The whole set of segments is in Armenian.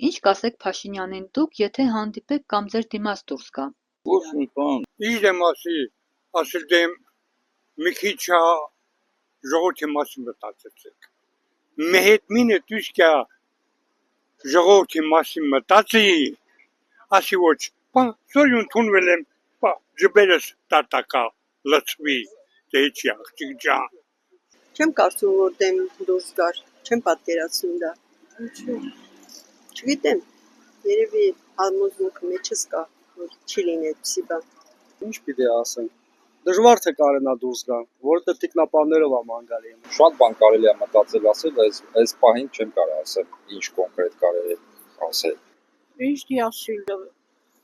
Ինչ կասեք Փաշինյանին դուք, եթե հանդիպեք կամ ձեր դիմաց դուրս գա։ Ոչ մի բան։ Իր եմ ասել դեմ մի քիչ ժողովրդի մասին մտածեցեք։ Մեհետ մինը դուսկա ժողովրդի մասին մտածի, ասի ոչ, սորյուն թունվել եմ, ջբերս տարտակա լծվի, դե չի աղջիկ ջան։ Չեմ կարծում, որ դեմ դուրս գար, չեմ պատկերացնում դա։ Չգիտեմ, երևի համոզմունքը մեջս կա, որ չի լինի այդպիսի բան։ Ինչ պիտի ասենք։ Դժվար թե կարենա դուրս գան, որովհետև տիկնապաններով է ման գալի։ Շատ բան կարելի է մտածել ասել, այս պահին չեմ կարող ասել, ինչ կոնկրետ կարելի ասել։ Ինչ ասել,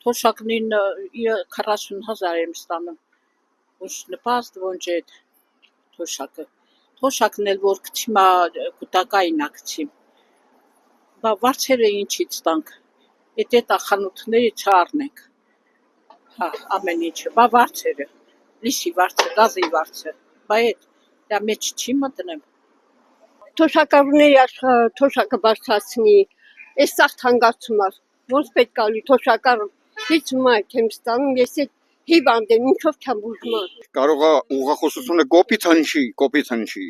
թոշակնին 40,000 եմ ստանում։ Ոչ նպաստ ոնջ է թոշակը։ Թոշակն էլ որ կցիմա կուտակային ակցիմ։ Բա վարձերը ինչից տանք։ Էտա խանութներից առնենք։ Հա, ամեն ինչը, բա վարձերը։ Լիսի վարձը, գազի վարձը։ Բա դա մեջ չի մտնեմ։ Թոշակառուների աշխարհը թոշակը բարձրացնի, այս սաղ թանկացում է, ոնց պետք է լի թոշակառու, լիցում է եմ ստանում, ես այդ հիվանդ եմ, ինչով չեմ ուզում։ Կարող է ուղղախոսությունը կոպիտ հնչի,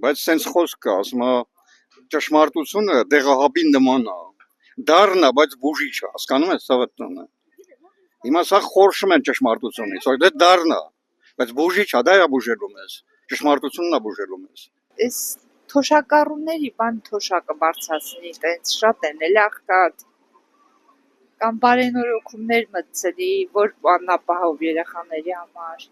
բայց սենց խոսք կա, ասում է ճշմարտությունը դեղահաբին նման է, դառն է, բայց բուժիչ է, հասկանում ես սավետնանը։ Հիմա սա խորշում են ճշմարտությունից, դա դառն է, բայց բուժիչ է, դա է բուժելու մեզ, ճշմարտությունն է բուժելու մեզ։ Այս թոշակառուների բան թոշակը բարձրացնի, տենց շատ են, էլ աղքատ կամ բարենորոգումներ մտցնի, որ անապահով երեխաների համար։